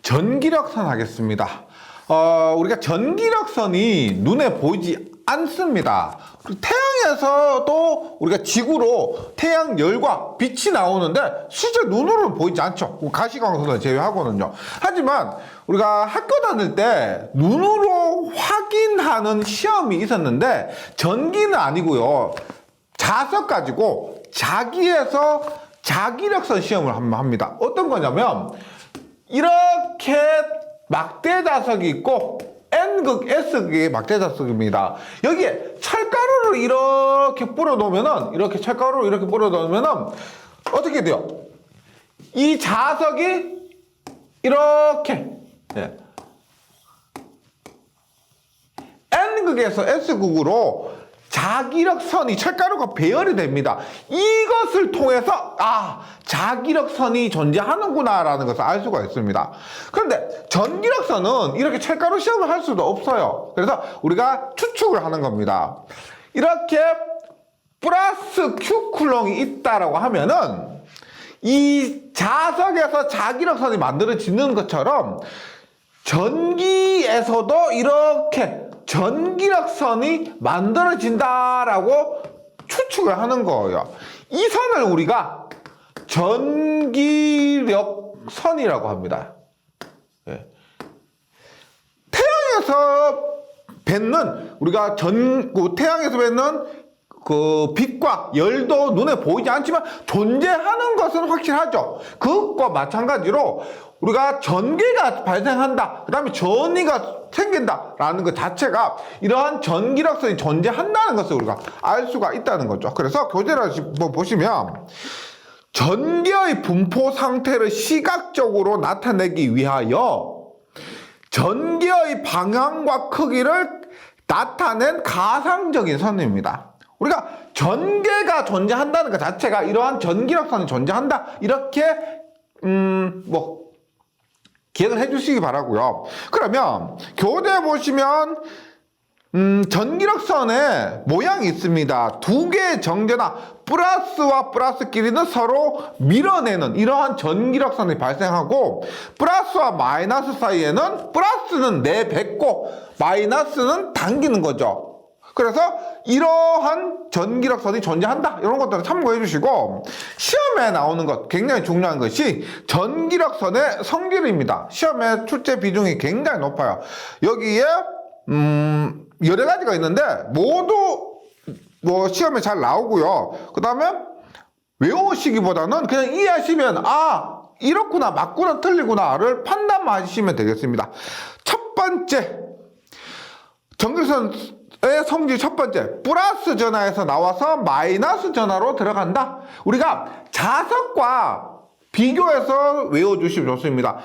전기력선 하겠습니다. 우리가 전기력선이 눈에 보이지 않습니다. 태양에서도 우리가 지구로 태양 열과 빛이 나오는데 실제 눈으로는 보이지 않죠. 가시광선을 제외하고는요. 하지만 우리가 학교 다닐 때 눈으로 확인하는 시험이 있었는데 전기는 아니고요. 자석 가지고 자기에서 자기력선 시험을 한번 합니다. 어떤 거냐면 이렇게 막대 자석이 있고 N극, S극의 막대 자석입니다. 여기에 철가루를 이렇게 뿌려 놓으면은, 이렇게 철가루를 이렇게 뿌려 놓으면은 어떻게 돼요? 이 자석이 이렇게 N극에서 S극으로 자기력선이 철가루가 배열이 됩니다. 이것을 통해서 자기력선이 존재하는구나 라는 것을 알 수가 있습니다. 그런데 전기력선은 이렇게 철가루 시험을 할 수도 없어요. 그래서 우리가 추측을 하는 겁니다. 이렇게 플러스 Q 쿨롱이 있다라고 하면은 이 자석에서 자기력선이 만들어지는 것처럼 전기에서도 이렇게 전기력선이 만들어진다라고 추측을 하는 거예요. 이 선을 우리가 전기력선이라고 합니다. 태양에서 뱉는 우리가 태양에서 뱉는 그 빛과 열도 눈에 보이지 않지만 존재하는 것은 확실하죠. 그것과 마찬가지로 우리가 전기가 발생한다, 그 다음에 전위가 생긴다라는 것 자체가 이러한 전기력선이 존재한다는 것을 우리가 알 수가 있다는 거죠. 그래서 교재를 보시면 전기의 분포 상태를 시각적으로 나타내기 위하여 전기의 방향과 크기를 나타낸 가상적인 선입니다. 우리가 전개가 존재한다는 것 자체가 이러한 전기력선이 존재한다, 이렇게 기억을 해주시기 바라고요. 그러면 교재에 보시면 전기력선의 모양이 있습니다. 두 개의 정제나 플러스와 플러스끼리는 서로 밀어내는 이러한 전기력선이 발생하고, 플러스와 마이너스 사이에는 플러스는 내뱉고 마이너스는 당기는 거죠. 그래서 이러한 전기력선이 존재한다, 이런 것들을 참고해 주시고, 시험에 나오는 것 굉장히 중요한 것이 전기력선의 성질입니다. 시험에 출제 비중이 굉장히 높아요. 여기에 여러 가지가 있는데 모두 시험에 잘 나오고요. 그 다음에 외우시기보다는 그냥 이해하시면 이렇구나, 맞구나, 틀리구나를 판단만 하시면 되겠습니다. 첫 번째, 전기력선의 성질 첫 번째, 플러스 전하에서 나와서 마이너스 전하로 들어간다. 우리가 자석과 비교해서 외워주시면 좋습니다.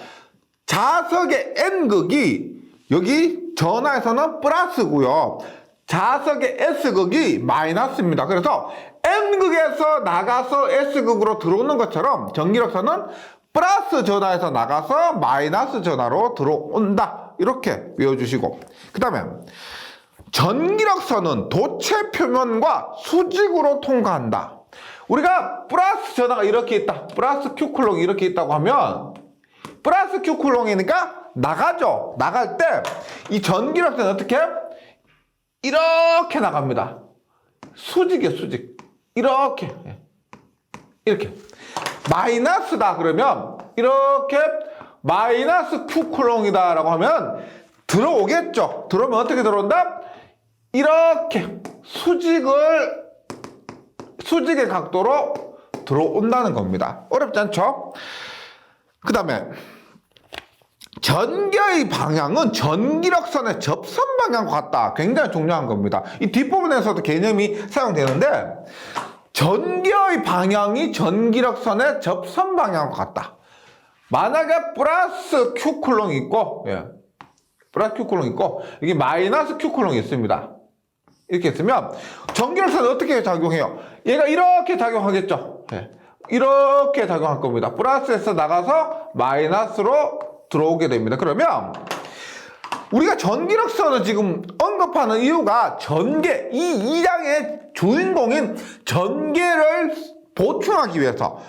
자석의 N극이 여기 전하에서는 플러스고요, 자석의 S극이 마이너스입니다. 그래서 N극에서 나가서 S극으로 들어오는 것처럼 전기력선은 플러스 전하에서 나가서 마이너스 전하로 들어온다, 이렇게 외워주시고, 그 다음에 전기력선은 도체 표면과 수직으로 통과한다. 우리가 플러스 전하가 이렇게 있다, 플러스 Q 쿨롱이 이렇게 있다고 하면 플러스 Q 쿨롱이니까 나가죠. 나갈 때 이 전기력선은 어떻게? 이렇게 나갑니다. 수직이에요, 수직. 이렇게. 마이너스다 그러면 이렇게 마이너스 Q 쿨롱이다 라고 하면 들어오겠죠. 들어오면 어떻게 들어온다? 이렇게 수직의 각도로 들어온다는 겁니다. 어렵지 않죠? 그 다음에 전기의 방향은 전기력선의 접선 방향과 같다. 굉장히 중요한 겁니다. 이 뒷부분에서도 개념이 사용되는데, 전기의 방향이 전기력선의 접선 방향과 같다. 만약에 플러스 Q 쿨롱이 있고, 플러스 Q 쿨롱이 있고 여기 마이너스 Q 쿨롱이 있습니다. 이렇게 있으면 전기력선은 어떻게 작용해요? 얘가 이렇게 작용하겠죠. 이렇게 작용할 겁니다. 플러스에서 나가서 마이너스로 들어오게 됩니다. 그러면 우리가 전기력선을 지금 언급하는 이유가 전개, 이 2장의 주인공인 전개를 보충하기 위해서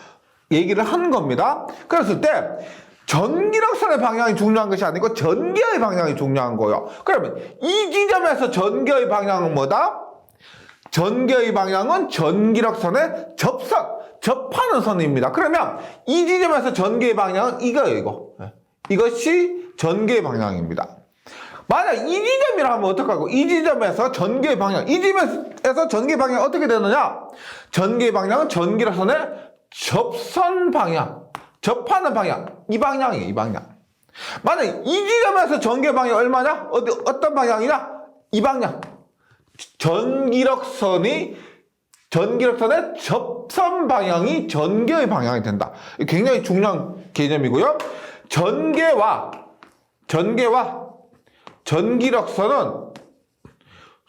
얘기를 한 겁니다. 그랬을 때 전기력선의 방향이 중요한 것이 아니고 전개의 방향이 중요한 거예요. 그러면 이 지점에서 전개의 방향은 뭐다? 전개의 방향은 전기력선의 접하는 선입니다. 그러면 이 지점에서 전개의 방향은 이거예요, 이거. 이것이 전개의 방향입니다. 만약 이 지점이라 하면 어떡하고? 이 지점에서 전개의 방향, 이 지점에서 전개의 방향이 어떻게 되느냐? 전개의 방향은 전기력선의 접선 방향, 접하는 방향, 이 방향이에요, 이 방향. 만약 이 지점에서 전개의 방향이 얼마냐? 어떤 방향이냐? 이 방향. 전기력선의 접선 방향이 전개의 방향이 된다. 굉장히 중요한 개념이고요. 전개와 전기력선은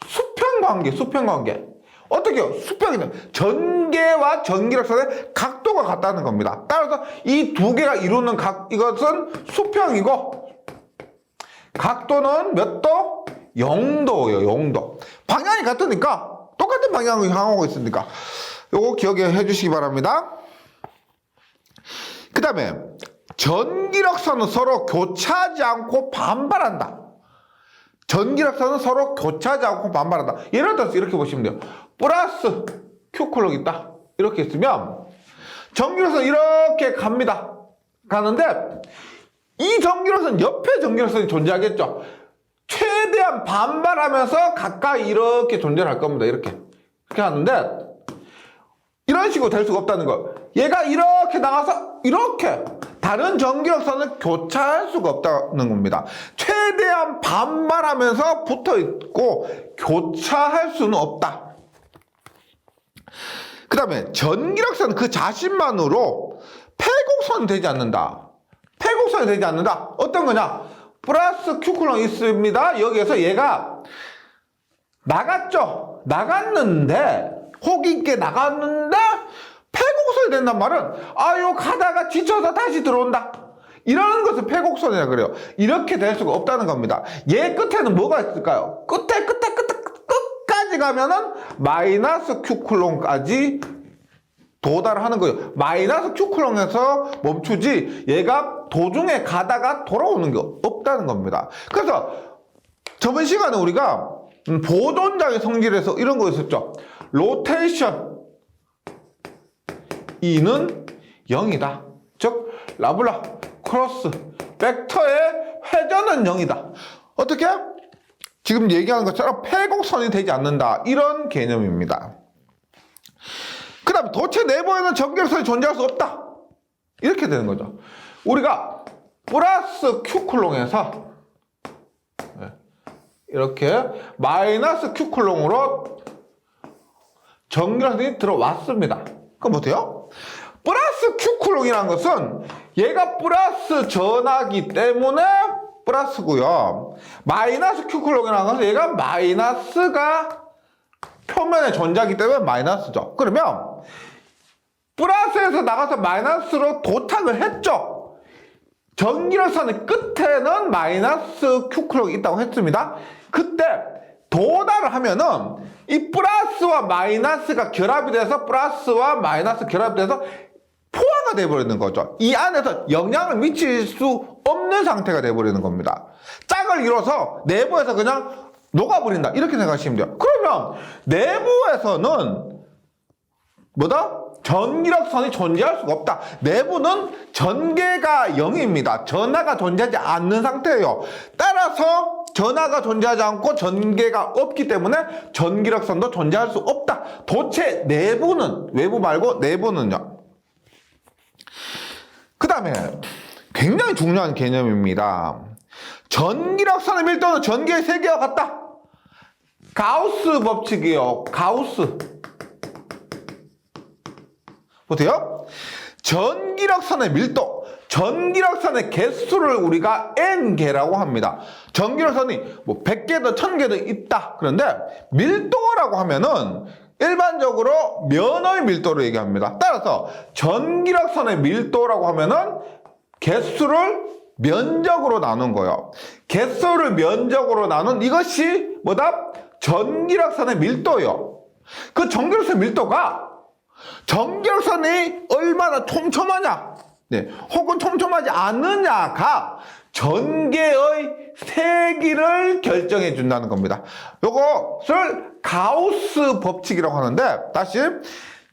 수평관계. 어떻게 해요? 수평이는 전개와 전기력선의 각도가 같다는 겁니다. 따라서 이 두 개가 이루는 이것은 수평이고, 각도는 몇 도? 0도예요, 0도. 방향이 같으니까, 똑같은 방향을 향하고 있으니까, 요거 기억해 주시기 바랍니다. 그 다음에, 전기력선은 서로 교차하지 않고 반발한다. 전기력선은 서로 교차하지 않고 반발한다. 예를 들어서 이렇게 보시면 돼요. 플러스 Q쿨롱 있다. 이렇게 있으면 전기력선 이렇게 갑니다. 가는데 이 전기력선 옆에 전기력선이 존재하겠죠. 최대한 반발하면서 가까이 이렇게 존재할 겁니다. 이렇게 하는데 이런 식으로 될 수가 없다는 거예요. 얘가 이렇게 나가서 이렇게 다른 전기력선을 교차할 수가 없다는 겁니다. 최대한 반발하면서 붙어있고 교차할 수는 없다. 그 다음에 전기력선 그 자신만으로 패곡선이 되지 않는다. 패곡선이 되지 않는다. 어떤 거냐? 플러스 Q쿨롱 있습니다. 여기에서 얘가 나갔죠. 나갔는데 호기있게 나갔는데 패곡선이 된단 말은 요 가다가 지쳐서 다시 들어온다. 이런 것을 패곡선이라 그래요. 이렇게 될 수가 없다는 겁니다. 얘 끝에는 뭐가 있을까요? 끝까지 가면은 마이너스 Q쿨롱까지 도달하는 거예요. 마이너스 Q쿨롱에서 멈추지 얘가 도중에 가다가 돌아오는 게 없다는 겁니다. 그래서 저번 시간에 우리가 보존장의 성질에서 이런 거 있었죠. 로테이션 E는 0이다. 즉 라블라 크로스 벡터의 회전은 0이다. 어떻게? 지금 얘기하는 것처럼 패곡선이 되지 않는다. 이런 개념입니다. 그 다음에 도체 내부에는 전기력선이 존재할 수 없다. 이렇게 되는 거죠. 우리가 플러스 Q쿨롱에서 이렇게 마이너스 Q쿨롱으로 전기력선이 들어왔습니다. 그럼 어때요? 플러스 Q쿨롱이라는 것은 얘가 플러스 전하기 때문에 플러스고요. 마이너스 Q쿨롱이라는 것은 얘가 마이너스가 표면에 존재하기 때문에 마이너스죠. 그러면 플러스에서 나가서 마이너스로 도착을 했죠. 전기력선의 끝에는 마이너스 Q쿨롱이 있다고 했습니다. 그때 도달을 하면은 이 플러스와 마이너스가 결합이 돼서 플러스와 마이너스 결합이 돼서 포화가 돼버리는 거죠. 이 안에서 영향을 미칠 수 없는 상태가 돼버리는 겁니다. 짝을 이뤄서 내부에서 그냥 녹아버린다. 이렇게 생각하시면 돼요. 그러면 내부에서는 뭐다? 전기력선이 존재할 수가 없다. 내부는 전개가 0입니다. 전하가 존재하지 않는 상태예요. 따라서 전하가 존재하지 않고 전개가 없기 때문에 전기력선도 존재할 수 없다. 도체 내부는, 외부 말고 내부는요. 그 다음에 굉장히 중요한 개념입니다. 전기력선의 밀도는 전기의 세기와 같다. 가우스 법칙이에요. 가우스. 보세요. 전기력선의 밀도, 전기력선의 개수를 우리가 N개라고 합니다. 전기력선이 뭐 100개든 1000개든 있다. 그런데 밀도라고 하면은 일반적으로 면의 밀도를 얘기합니다. 따라서 전기력선의 밀도라고 하면은 개수를 면적으로 나눈 거예요. 개수를 면적으로 나눈 이것이 뭐다? 전기력선의 밀도예요. 그 전기력선의 밀도가 전기력선이 얼마나 촘촘하냐, 네, 혹은 촘촘하지 않느냐가 전개의 세기를 결정해 준다는 겁니다. 요것을 가우스 법칙이라고 하는데, 다시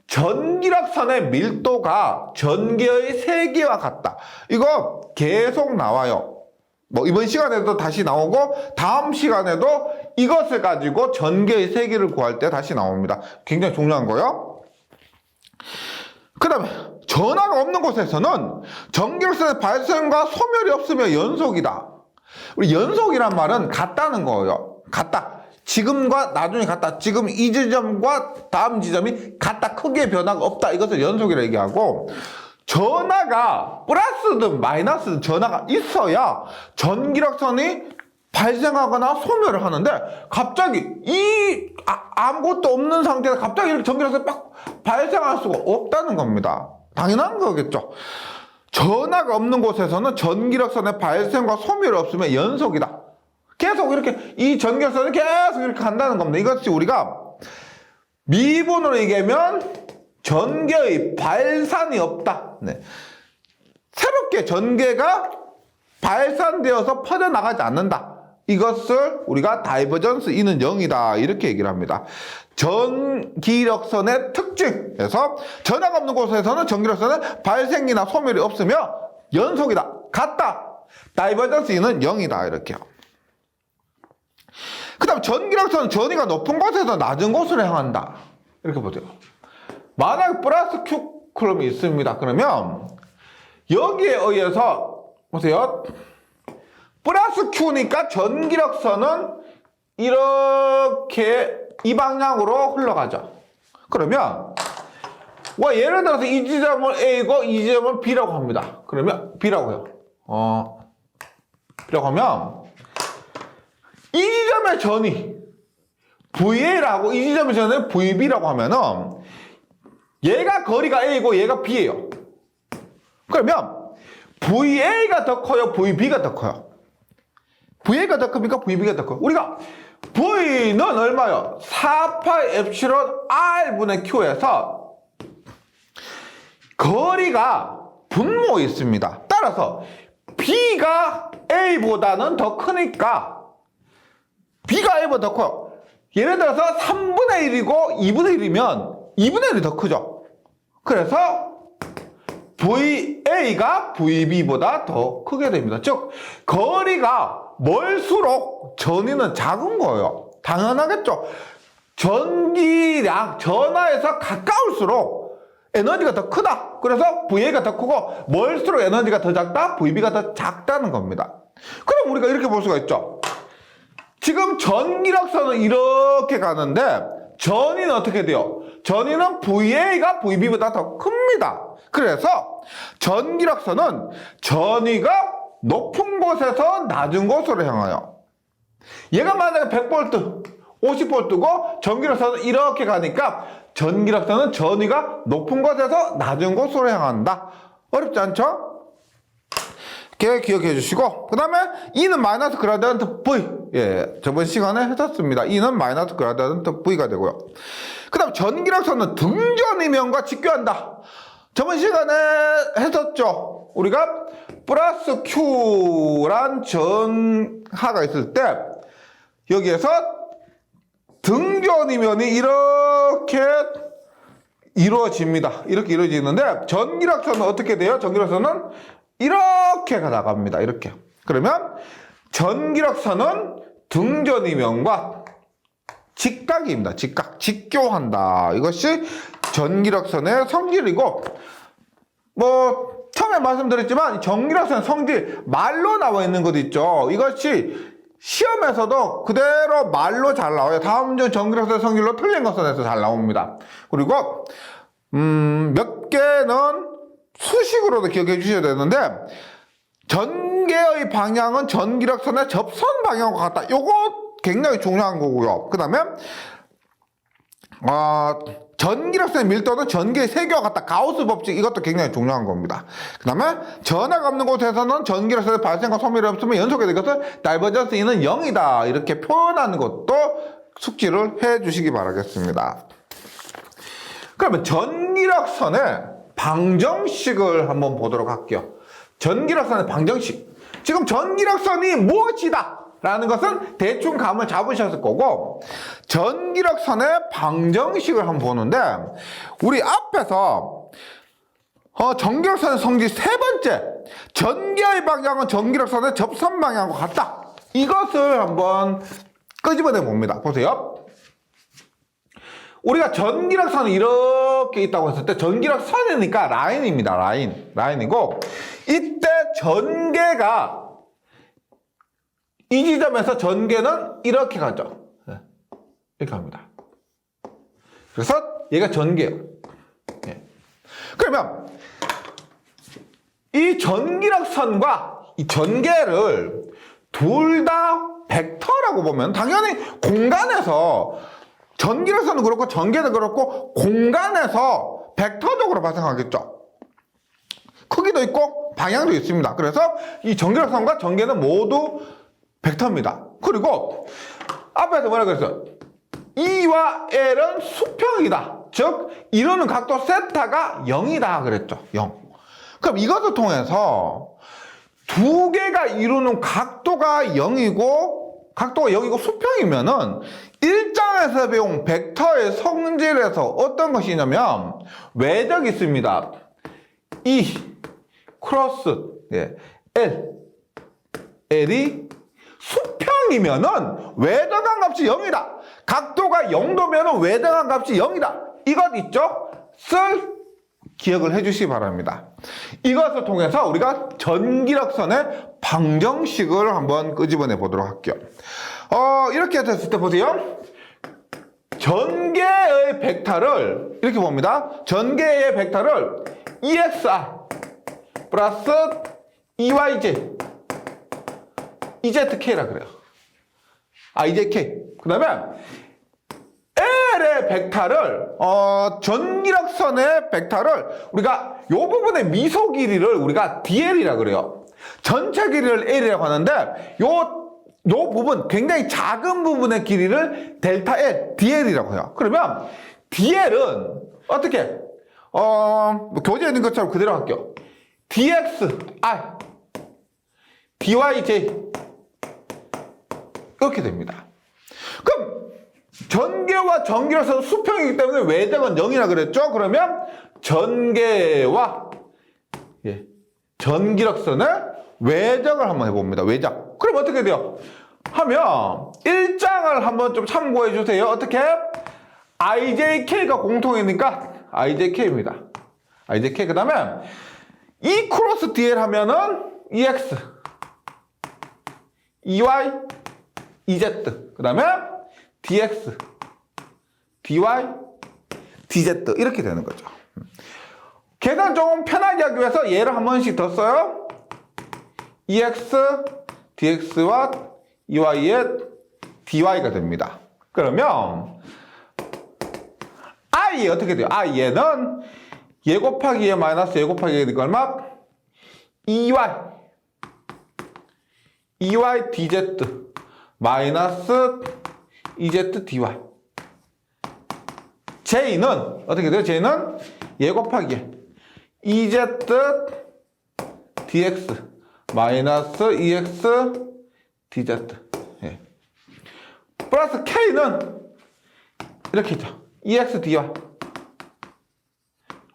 전기력선의 밀도가 전개의 세기와 같다. 이거 계속 나와요. 뭐 이번 시간에도 다시 나오고 다음 시간에도 이것을 가지고 전개의 세기를 구할 때 다시 나옵니다. 굉장히 중요한 거요. 그 다음에 전하가 없는 곳에서는 전기력선의 발생과 소멸이 없으며 연속이다. 우리 연속이란 말은 같다는 거예요. 같다. 지금과 나중에 같다. 지금 이 지점과 다음 지점이 같다. 크게 변화가 없다. 이것을 연속이라고 얘기하고, 전하가 플러스든 마이너스든 전하가 있어야 전기력선이 발생하거나 소멸을 하는데, 갑자기 아무것도 없는 상태에서 갑자기 이렇게 전기력선이 막 발생할 수가 없다는 겁니다. 당연한 거겠죠. 전하가 없는 곳에서는 전기력선의 발생과 소멸이 없으면 연속이다. 계속 이렇게 이 전기력선이 계속 이렇게 간다는 겁니다. 이것이 우리가 미분으로 얘기하면 전개의 발산이 없다. 네. 새롭게 전개가 발산되어서 퍼져나가지 않는다. 이것을 우리가 다이버전스 E는 0이다. 이렇게 얘기를 합니다. 전기력선의 특징에서 전하가 없는 곳에서는 전기력선의 발생이나 소멸이 없으며 연속이다. 같다. 다이버전스 E는 0이다. 이렇게요. 그 다음 전기력선은 전위가 높은 곳에서 낮은 곳으로 향한다. 이렇게 보세요. 만약에 플러스 Q 쿨럼이 있습니다. 그러면 여기에 의해서 보세요. 플러스 Q니까 전기력선은 이렇게 이 방향으로 흘러가죠. 그러면 예를 들어서 이 지점을 A고 이 지점을 B라고 합니다. 그러면 B라고 해요. B라고 하면 이 지점의 전위 VA라고, 이 지점의 전위는 VB라고 하면은 얘가 거리가 A고 얘가 B예요. 그러면 VA가 더 커요? VB가 더 커요? VA가 더 큽니까? VB가 더 커요? 우리가 V는 얼마요? 4파이 엡실론 R분의 Q에서 거리가 분모에 있습니다. 따라서 B가 A보다는 더 크니까 B가 A보다 더 커요. 예를 들어서 3분의 1이고 2분의 1이면 2분의 1이 더 크죠. 그래서 VA가 VB보다 더 크게 됩니다. 즉 거리가 멀수록 전위는 작은 거예요. 당연하겠죠. 전기량, 전하에서 가까울수록 에너지가 더 크다. 그래서 VA가 더 크고 멀수록 에너지가 더 작다. VB가 더 작다는 겁니다. 그럼 우리가 이렇게 볼 수가 있죠. 지금 전기력선은 이렇게 가는데 전위는 어떻게 돼요? 전위는 VA가 VB보다 더 큽니다. 그래서 전기력선은 전위가 높은 곳에서 낮은 곳으로 향해요. 얘가 만약에 100V, 50V고 전기력선은 이렇게 가니까 전기력선은 전위가 높은 곳에서 낮은 곳으로 향한다. 어렵지 않죠? 이렇게 기억해 주시고, 그 다음에 E는 마이너스 그라디언트 V. 예, 저번 시간에 했었습니다. E는 마이너스 그라디언트 V가 되고요. 그 다음 전기력선은 등전 이면과 직교한다. 저번 시간에 했었죠. 우리가 플러스 Q란 전하가 있을 때 여기에서 등전 이면이 이렇게 이루어집니다. 이렇게 이루어지는데 전기력선은 어떻게 돼요? 전기력선은 이렇게 나갑니다. 이렇게. 그러면 전기력선은 등전 이면과 직각입니다. 직각, 직교한다. 이것이 전기력선의 성질이고, 뭐 처음에 말씀드렸지만 전기력선 성질 말로 나와 있는 것 있죠. 이것이 시험에서도 그대로 말로 잘 나와요. 다음 주 전기력선 성질로 틀린 것선에서 잘 나옵니다. 그리고 몇 개는 수식으로도 기억해 주셔야 되는데, 전개의 방향은 전기력선의 접선 방향과 같다. 요거 굉장히 중요한 거고요. 그 다음에 전기력선의 밀도는 전기의 세기와 같다. 가우스 법칙, 이것도 굉장히 중요한 겁니다. 그 다음에 전하가 없는 곳에서는 전기력선의 발생과 소멸이 없으면 연속의 것을 다이버전스 E는 0이다. 이렇게 표현하는 것도 숙지를 해 주시기 바라겠습니다. 그러면 전기력선의 방정식을 한번 보도록 할게요. 전기력선의 방정식. 지금 전기력선이 무엇이다 라는 것은 대충 감을 잡으셨을 거고, 전기력선의 방정식을 한번 보는데, 우리 앞에서 전기력선의 성질 세 번째, 전기의 방향은 전기력선의 접선 방향과 같다, 이것을 한번 끄집어내 봅니다. 보세요. 우리가 전기력선이 이렇게 있다고 했을 때 전기력선이니까 라인입니다. 라인이고, 이때 전개가 이 지점에서 전개는 이렇게 가죠. 이렇게 갑니다. 그래서 얘가 전개예요. 그러면 이 전기력선과 이 전개를 둘 다 벡터라고 보면 당연히 공간에서 전기력선은 그렇고 전개도 그렇고 공간에서 벡터적으로 발생하겠죠. 크기도 있고 방향도 있습니다. 그래서 이 전기력선과 전개는 모두 벡터입니다. 그리고 앞에서 뭐라고 했어요? E와 L은 수평이다. 즉 이루는 각도 세타가 0이다 그랬죠. 0. 그럼 이것을 통해서 두 개가 이루는 각도가 0이고 수평이면은 일장에서 배운 벡터의 성질에서 어떤 것이냐면 외적이 있습니다. E 크로스 L이 수평이면은 외적한 값이 0이다. 각도가 0도면은 외적한 값이 0이다. 이것 있죠? 기억을 해주시기 바랍니다. 이것을 통해서 우리가 전기력선의 방정식을 한번 끄집어내 보도록 할게요. 이렇게 됐을 때 보세요. 전개의 벡터를 이렇게 봅니다. 전개의 벡터를 EXR 플러스 EYZ EZK라 그래요. EZK. 그 다음에 L의 벡터를 전기력선의 벡터를 우리가 요 부분의 미소 길이를 우리가 DL이라 그래요. 전체 길이를 L이라고 하는데 요 부분 굉장히 작은 부분의 길이를 델타 L, DL이라고 해요. 그러면 DL은 어떻게? 교재에 있는 것처럼 그대로 할게요. DXR, DYJ 이렇게 됩니다. 그럼 전개와 전기력선 수평이기 때문에 외적은 0이라 그랬죠? 그러면 전개와 전기력선의 외적을 한번 해봅니다. 외적. 그럼 어떻게 돼요? 하면 일장을 한번 좀 참고해 주세요. 어떻게? IJK가 공통이니까 IJK입니다. IJK. 그 다음에 E 크로스 DL 하면은 EX, EY, EZ. 그 다음에 DX, DY, DZ 이렇게 되는 거죠. 계산 조금 편하게 하기 위해서 얘를 한 번씩 더 써요. EX, DX와 EY의 DY가 됩니다. 그러면 I 어떻게 돼요? 얘는 얘 곱하기 얘 마이너스 얘 곱하기 얘니까 얼마? EY DZ 마이너스 EZ DY. J는 어떻게 돼요? J는 얘 곱하기 EZ DX 마이너스 EX DZ. 플러스 K는 이렇게 있죠. EX DY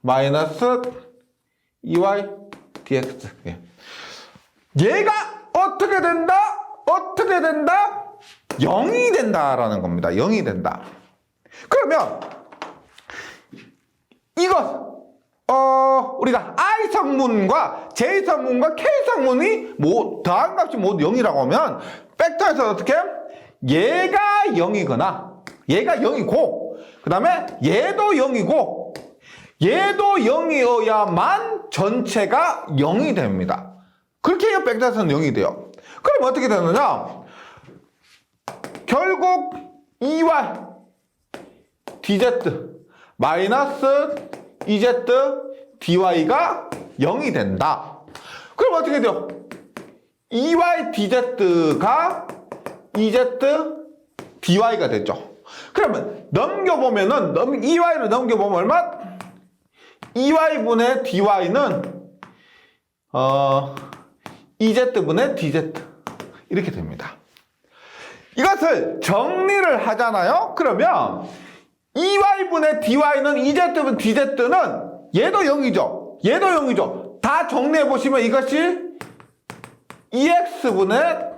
마이너스 EY DX. 얘가 어떻게 된다? 0이 된다라는 겁니다. 0이 된다. 그러면 이것 우리가 I 성문과 J 성문과 K 성문이 더한 값이 모두 0이라고 하면 벡터에서 어떻게? 얘가 0이거나 얘가 0이고 그 다음에 얘도 0이고 얘도 0이어야만 전체가 0이 됩니다. 그렇게 해야 벡터에서는 0이 돼요. 그럼 어떻게 되느냐? 결국 EY DZ 마이너스 EZ DY가 0이 된다. 그럼 어떻게 돼요? EY DZ가 EZ DY가 되죠. 그러면 넘겨보면은 2y를 넘겨보면 얼마? 2y분의 dy는 2z분의 dz 이렇게 됩니다. 이것을 정리를 하잖아요. 그러면 2y분의 dy는 2z분 dz는 얘도 0이죠. 얘도 0이죠. 다 정리해보시면 이것이 2x분의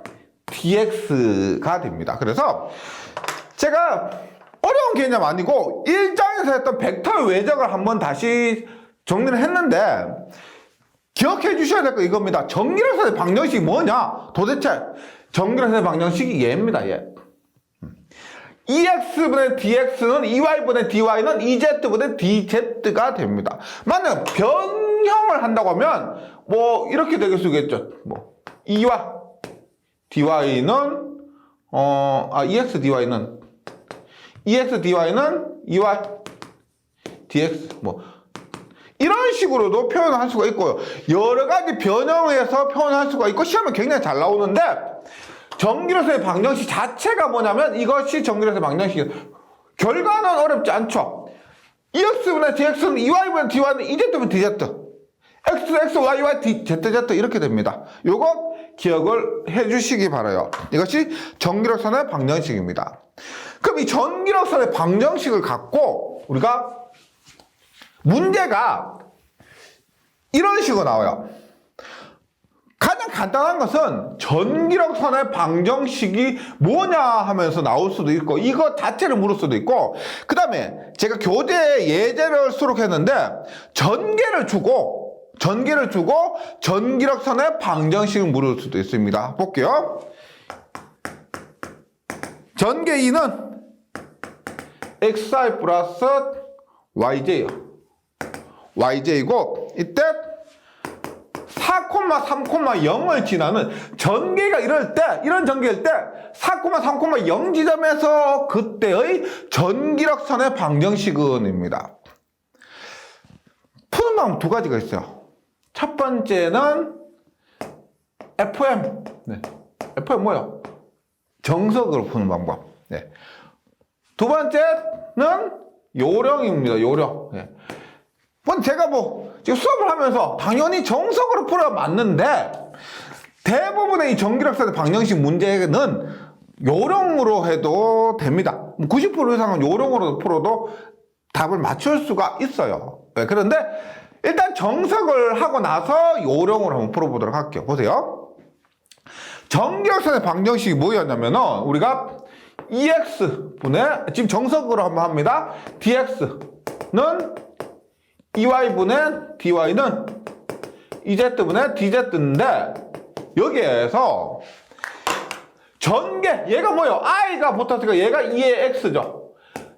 dx가 됩니다. 그래서 제가 어려운 개념 아니고 1장에서 했던 벡터의 외적을 한번 다시 정리를 했는데 기억해 주셔야 될 거 이겁니다. 정기력선의 방정식이 뭐냐? 도대체 정기력선의 방정식이 얘입니다. 얘. 2x분의 dx는 2y분의 dy는 2z분의 dz가 됩니다. 만약 변형을 한다고 하면 뭐 이렇게 되겠죠. 뭐 2y dy는 EX dy는 2y dx 뭐 이런 식으로도 표현할 수가 있고요. 여러 가지 변형해서 표현할 수가 있고 시험에 굉장히 잘 나오는데 정기력선의 방정식 자체가 뭐냐면 이것이 정기력선의 방정식이에요. 결과는 어렵지 않죠. EX분의 DX는 2Y분의 DY는 2Z분의 DZ X, Y, Y, Z 이렇게 됩니다. 요거 기억을 해주시기 바라요. 이것이 정기력선의 방정식입니다. 그럼 이 정기력선의 방정식을 갖고 우리가 문제가 이런 식으로 나와요. 가장 간단한 것은 전기력선의 방정식이 뭐냐 하면서 나올 수도 있고 이거 자체를 물을 수도 있고 그 다음에 제가 교재에 예제를 수록했는데 전개를 주고 전기력선의 방정식을 물을 수도 있습니다. 볼게요. 전개 2는 xi 플러스 yj요. yj이고 이때 4,3,0을 지나는 전개가 이럴 때 이런 전개일 때 4,3,0 지점에서 그때의 전기력선의 방정식은입니다. 푸는 방법 두 가지가 있어요. 첫 번째는 FM. FM 뭐예요? 정석으로 푸는 방법. 두 번째는 요령입니다. 요령. 제가 지금 수업을 하면서 당연히 정석으로 풀어야 맞는데 대부분의 이 전기력선의 방정식 문제는 요령으로 해도 됩니다. 90% 이상은 요령으로 풀어도 답을 맞출 수가 있어요. 그런데 일단 정석을 하고 나서 요령으로 한번 풀어보도록 할게요. 보세요. 전기력선의 방정식이 뭐였냐면은 우리가 EX분의 지금 정석으로 한번 합니다. DX는 2y분의 dy는 2z분의 dz인데 여기에서 전개 얘가 뭐예요? i가 붙었으니까 얘가 2의 x죠.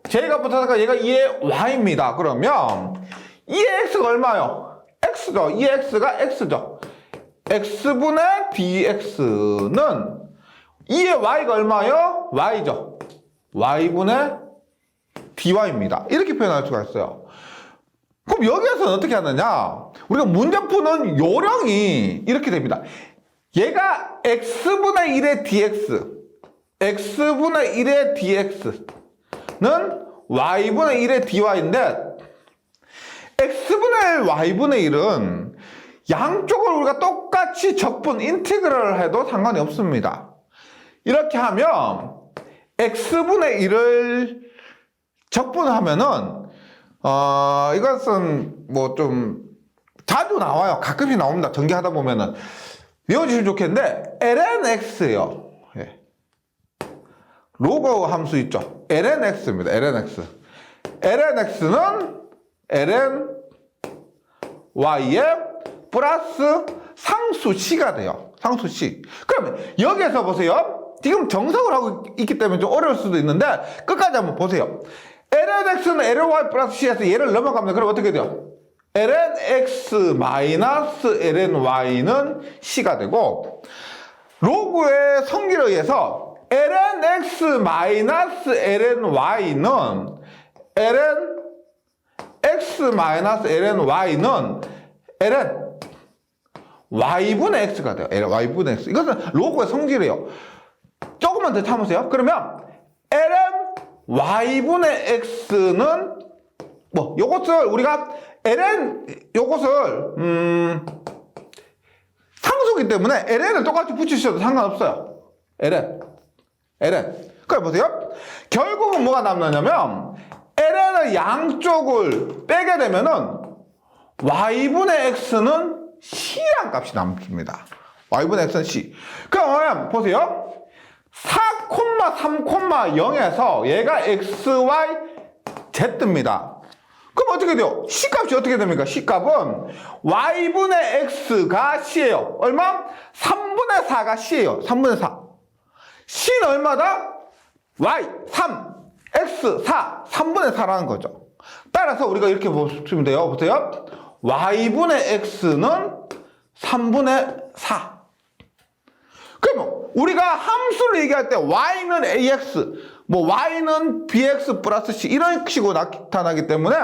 j가 붙었으니까 얘가 2의 y입니다. 그러면 2의 x가 얼마요? x죠. 2의 x가 x죠. x분의 dx는 2의 y가 얼마요? y죠. y분의 dy입니다. 이렇게 표현할 수가 있어요. 그럼 여기에서는 어떻게 하느냐? 우리가 문제 푸는 요령이 이렇게 됩니다. 얘가 x분의 1의 dx, x분의 1의 dx는 y분의 1의 dy인데 x분의 1, y분의 1은 양쪽을 우리가 똑같이 적분, 인티그럴을 해도 상관이 없습니다. 이렇게 하면 x분의 1을 적분하면은 이것은 좀 자주 나와요. 가끔씩 나옵니다. 전개하다 보면은 외워주시면 좋겠는데 lnx예요. 로그 함수 있죠. lnx입니다. lnx. lnx는 lny의 플러스 상수 c가 돼요. 상수 c. 그러면 여기에서 보세요. 지금 정석을 하고 있기 때문에 좀 어려울 수도 있는데 끝까지 한번 보세요. lnx는 ly 플러스 c에서 얘를 넘어갑니다. 그럼 어떻게 돼요? lnx 마이너스 lny는 c가 되고 로그의 성질에 의해서 lnx 마이너스 lny는 lnx 마이너스 lny는 ln y분의 x가 돼요. y분의 x. 이것은 로그의 성질이에요. 조금만 더 참으세요. 그러면 ln y분의 x는 뭐 요것을 우리가 ln 요것을 상수기 때문에 ln을 똑같이 붙이셔도 상관없어요. ln. 그래 보세요. 결국은 뭐가 남느냐면 ln을 양쪽을 빼게 되면은 y분의 x는 c란 값이 남습니다. y분의 x는 c. 그러면 보세요. 4,3,0에서 얘가 x, y, z입니다. 그럼 어떻게 돼요? c 값이 어떻게 됩니까? c 값은 y분의 x가 c예요. 얼마? 3분의 4가 c예요. 3분의 4. c는 얼마다? y 3, x 4, 3분의 4라는 거죠. 따라서 우리가 이렇게 보시면 돼요. 보세요. y분의 x는 3분의 4. 그러면 우리가 함수를 얘기할 때 y는 ax, 뭐 y는 bx 플러스 c 이런 식으로 나타나기 때문에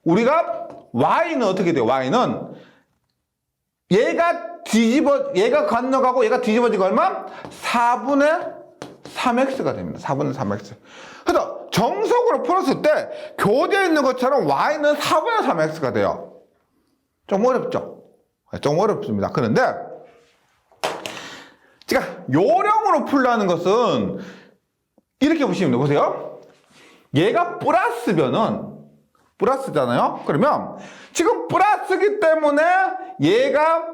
우리가 y는 어떻게 돼요? y는 얘가 건너가고 얘가 뒤집어지고 얼마? 4분의 3x가 됩니다. 4분의 3x. 그래서 정석으로 풀었을 때 교재에 있는 것처럼 y는 4분의 3x가 돼요. 좀 어렵죠? 좀 어렵습니다. 그런데 제가 요령으로 풀라는 것은 이렇게 보시면 돼요. 보세요. 얘가 플러스잖아요. 그러면 지금 플러스기 때문에 얘가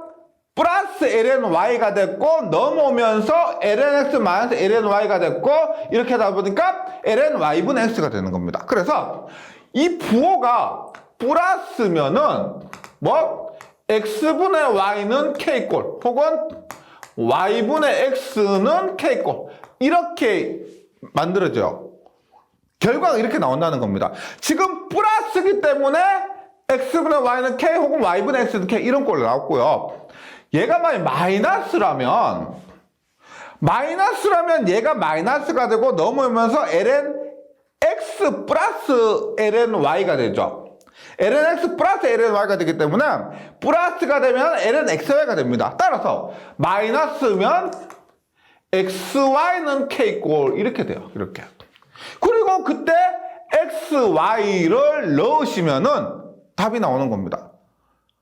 플러스 ln y가 됐고 넘어오면서 ln x 마이너스 ln y가 됐고 이렇게 하다 보니까 ln y분의 x가 되는 겁니다. 그래서 이 부호가 플러스면은 뭐 x분의 y는 k꼴 혹은 y분의 x는 k꼴 이렇게 만들어져요. 결과가 이렇게 나온다는 겁니다. 지금 플러스기 때문에 x분의 y는 k 혹은 y분의 x는 k 이런 꼴로 나왔고요. 얘가 만약 마이너스라면 얘가 마이너스가 되고 넘어오면서 ln x 플러스 ln y가 되죠. ln x 플러스 ln y가 되기 때문에 플러스가 되면 ln xy가 됩니다. 따라서 마이너스면 xy는 k꼴 이렇게 돼요. 이렇게. 그리고 그때 xy를 넣으시면은 답이 나오는 겁니다.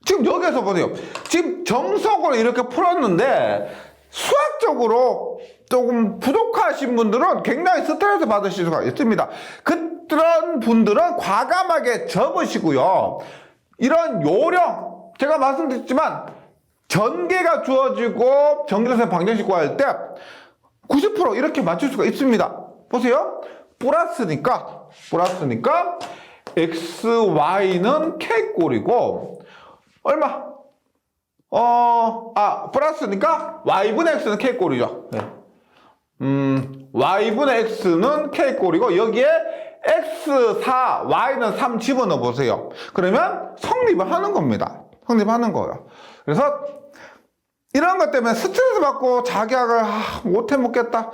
지금 여기에서 보세요. 지금 정석으로 이렇게 풀었는데 수학적으로 조금 부족하신 분들은 굉장히 스트레스 받으실 수가 있습니다. 그런 분들은 과감하게 접으시고요. 이런 요령, 제가 말씀드렸지만 전개가 주어지고 전기선생 방정식 구할 때 90% 이렇게 맞출 수가 있습니다. 보세요. 플러스니까 xy는 k꼴이고 얼마? 플러스니까 y분의 x는 k꼴이죠. 네. y분의 x는 k꼴이고 여기에 x4, y는 3 집어넣어 보세요. 그러면 성립을 하는 겁니다. 성립하는 거예요. 그래서 이런 것 때문에 스트레스 받고 자기학을 못해 먹겠다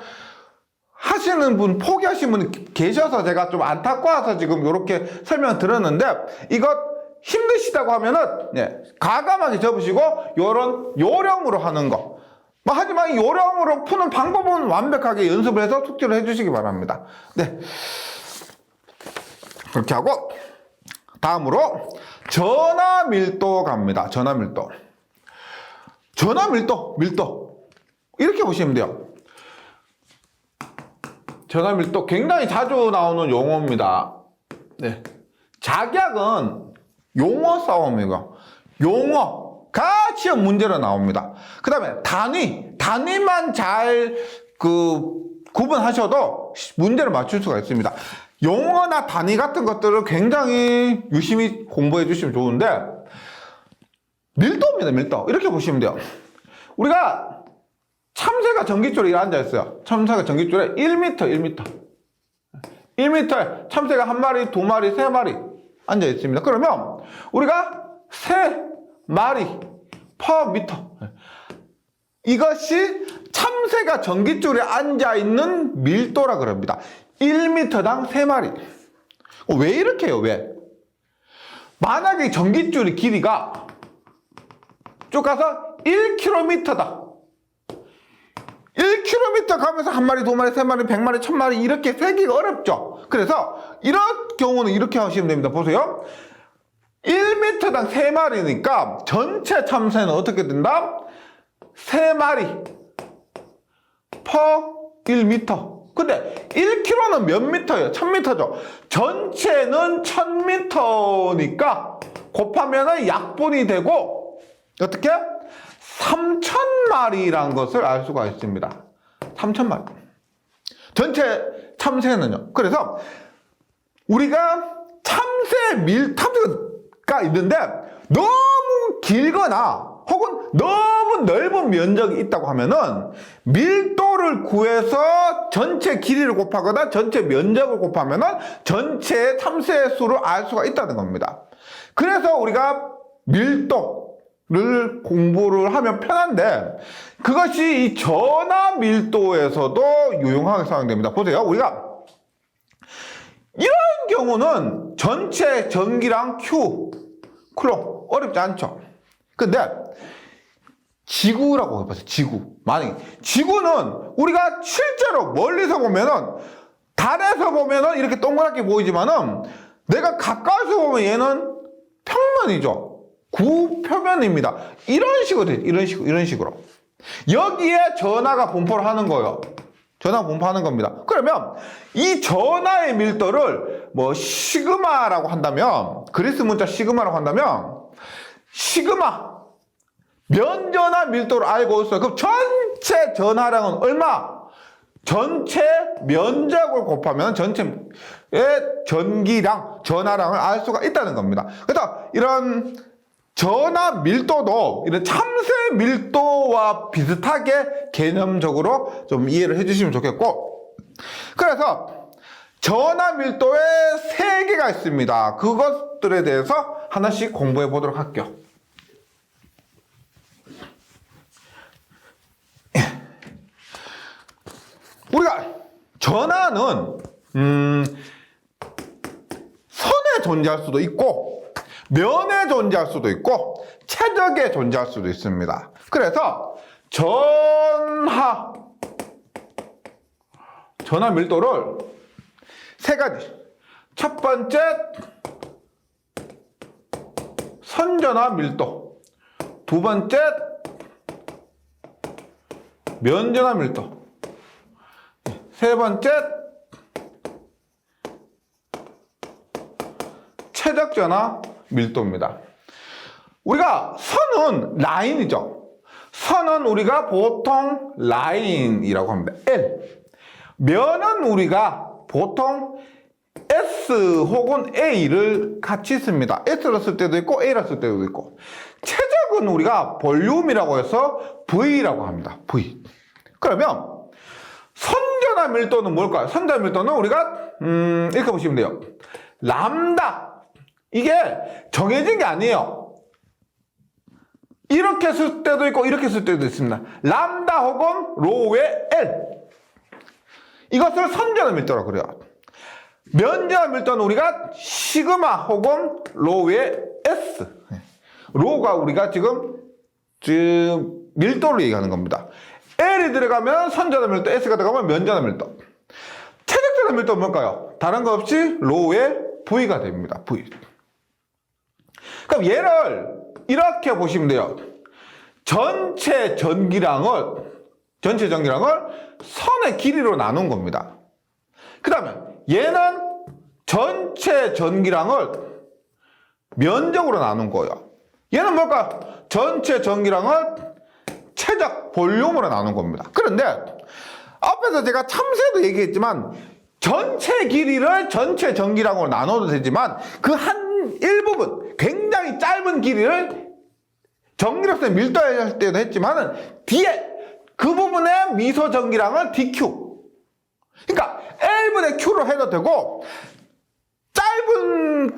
하시는 분, 포기하신 분 계셔서 제가 좀 안타까워서 지금 이렇게 설명 드렸는데 이것 힘드시다고 하면은 과감하게 접으시고 요런 요령으로 하는 거. 하지만 요령으로 푸는 방법은 완벽하게 연습을 해서 숙제를 해주시기 바랍니다. 네, 그렇게 하고 다음으로 전화 밀도 갑니다. 전화 밀도 이렇게 보시면 돼요. 전화 밀도 굉장히 자주 나오는 용어입니다. 네, 작약은 용어 싸움이고 용어가 시험 문제로 나옵니다. 그 다음에 단위만 잘 구분하셔도 문제를 맞출 수가 있습니다. 용어나 단위 같은 것들을 굉장히 유심히 공부해 주시면 좋은데 밀도입니다. 밀도 이렇게 보시면 돼요. 우리가 참새가 전깃줄에 앉아 있어요. 참새가 전깃줄에 1m에 참새가 한 마리, 두 마리, 세 마리 앉아 있습니다. 그러면 우리가 3마리 per 미터, 이것이 참새가 전깃줄에 앉아 있는 밀도라 그럽니다. 1m당 3마리. 왜 이렇게 해요? 왜? 만약에 전깃줄의 길이가 쭉 가서 1km다. 1km 가면서 한 마리, 두 마리, 세 마리, 100마리, 1000마리 이렇게 세기가 어렵죠. 그래서 이런 경우는 이렇게 하시면 됩니다. 보세요. 1m당 3마리니까 전체 참새는 어떻게 된다? 3마리 per 1m. 근데 1km는 몇 미터예요? 1000m죠. 전체는 1000m니까 곱하면 약분이 되고 어떻게? 3000마리라는 것을 알 수가 있습니다. 3000마리. 전체 참새는요. 그래서 우리가 참새가 있는데 너무 길거나 혹은 너무 넓은 면적이 있다고 하면은 밀도를 구해서 전체 길이를 곱하거나 전체 면적을 곱하면은 전체 참새의 수를 알 수가 있다는 겁니다. 그래서 우리가 밀도를 공부를 하면 편한데 그것이 이 전화 밀도에서도 유용하게 사용됩니다. 보세요. 우리가 이런 경우는 전체 전기랑 Q로 어렵지 않죠. 근데 지구라고 해보세요. 지구. 만약에 지구는 우리가 실제로 멀리서 보면은 달에서 보면은 이렇게 동그랗게 보이지만은 내가 가까이서 보면 얘는 평면이죠. 구표면입니다. 이런 식으로 돼. 이런 식으로. 여기에 전하가 분포를 하는 거예요. 전하 분포하는 겁니다. 그러면 이 전하의 밀도를 뭐 시그마라고 한다면, 그리스 문자 시그마라고 한다면 시그마 면전하 밀도를 알고 있어요. 그럼 전체 전하량은 얼마? 전체 면적을 곱하면 전체의 전기량, 전하량을 알 수가 있다는 겁니다. 그래서 이런 전하 밀도도 이런 참새 밀도와 비슷하게 개념적으로 좀 이해를 해주시면 좋겠고, 그래서 전하 밀도에 3개가 있습니다. 그것들에 대해서 하나씩 공부해 보도록 할게요. 우리가 전하는 선에 존재할 수도 있고 면에 존재할 수도 있고 최적에 존재할 수도 있습니다. 그래서 전하 밀도를 3가지. 첫 번째 선전하 밀도, 두 번째 면전하 밀도, 세 번째 최적전하 밀도입니다. 우리가 선은 라인이죠. 선은 우리가 보통 라인이라고 합니다. L. 면은 우리가 보통 S 혹은 A를 같이 씁니다. S로 쓸 때도 있고 A로 쓸 때도 있고. 최적은 우리가 볼륨이라고 해서 V라고 합니다. V. 그러면 선전하 밀도는 뭘까요? 선전하 밀도는 우리가 이렇게 보시면 돼요. 람다. 이게 정해진 게 아니에요. 이렇게 쓸 때도 있고 이렇게 쓸 때도 있습니다. 람다 혹은 로우의 L. 이것을 선전하 밀도라고 그래요. 면전하 밀도는 우리가 시그마 혹은 로우의 S. 로우가 우리가 지금 밀도를 얘기하는 겁니다. L이 들어가면 선전하 밀도, S가 들어가면 면전하 밀도. 최적전하 밀도는 뭘까요? 다른 거 없이 로우의 V가 됩니다. V. 그럼 얘를 이렇게 보시면 돼요. 전체 전기량을 선의 길이로 나눈 겁니다. 그 다음에 얘는 전체 전기량을 면적으로 나눈 거예요. 얘는 뭘까? 전체 전기량을 최적 볼륨으로 나눈 겁니다. 그런데 앞에서 제가 참새도 얘기했지만 전체 길이를 전체 전기량으로 나눠도 되지만 그 한 일부분, 굉장히 짧은 길이를 전기력선에 밀도할 때도 했지만은 뒤에 그 부분의 미소 전기량을 dq. 그러니까 L분의 Q로 해도 되고 짧은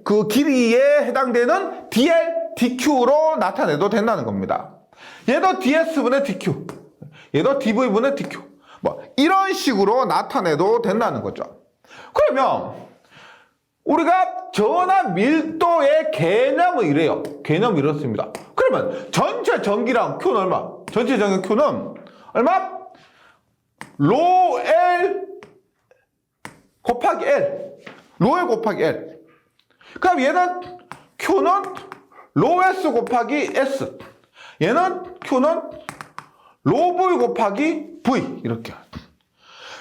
그 길이에 해당되는 dl, dq로 나타내도 된다는 겁니다. 얘도 ds분의 dq, 얘도 dv분의 dq. 뭐 이런 식으로 나타내도 된다는 거죠. 그러면 우리가 전하 밀도의 개념은 이래요. 개념이 이렇습니다. 그러면 전체 전기량 Q는 얼마? 전체 전기 Q는 얼마? 로 L 곱하기 L. 로 L 곱하기 L. 그럼 얘는 Q는 로 S 곱하기 S. 얘는 Q는 로 V 곱하기 V. 이렇게.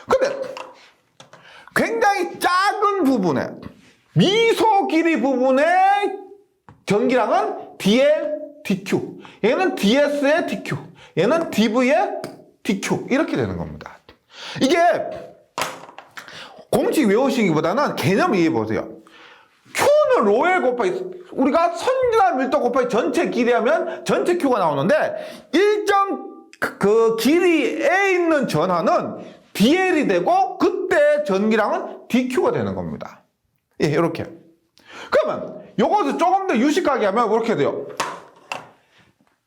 근데 굉장히 작은 부분에 미소 길이 부분의 전기량은 DL, DQ. 얘는 DS의 DQ. 얘는 DV의 DQ. 이렇게 되는 겁니다. 이게 공식 외우시기보다는 개념 이해해 보세요. Q는 로엘 곱하기 우리가 선진화 밀도 곱하기 전체 길이하면 전체 Q가 나오는데 일정 그 길이에 있는 전하는 DL이 되고 그때 전기량은 DQ가 되는 겁니다. 예, 이렇게. 그러면 요것을 조금 더 유식하게 하면 이렇게 돼요.